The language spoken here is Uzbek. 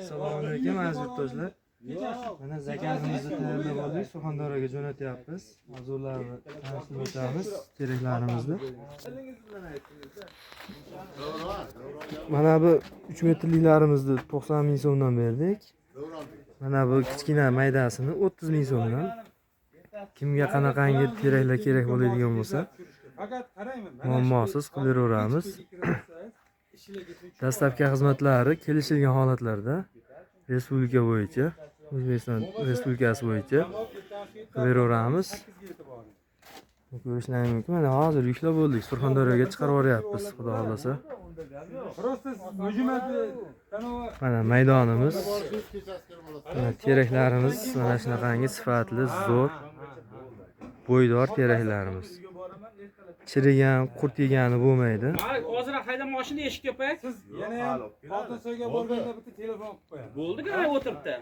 Assalomu alaykum aziz yurtdoshlar. Mana zakazimizni tayyorlab oldik, Surxondaryoga jo'natyapmiz. Mavzularni tanishtirib o'tamiz, keraklarimizni. Mana bu 3 metrliklarimizni 90 ming so'mdan berdik. Mana bu kichkina maydasini 30 ming so'mdan. Kimga qanaqangi teraklar kerak bo'ladigan bo'lsa, muammosiz qilib beraveramiz. Dastlabki xizmatlari kelishilgan holatlarda respublika bo'yicha, O'zbekiston Respublikasi bo'yicha qilib beraveramiz. Ko'rishlaringiz mumkin. Mana hozir yuklab bo'ldik, Surxondaryoga chiqarib yuboryapmiz, xudo xolasa. Mana maydonimiz. Mana teraklarimiz mana shunaqangi sifatli, zo'r, bo'ydor teraklarimiz. Chirigan, qurt yegani bo'lmaydi. Hozir hayda mashina eshikka qo'y. Siz yana ham xotin so'yga borganda bitta telefon qilib qo'ying. Bo'ldi-ku, o'tiribdi.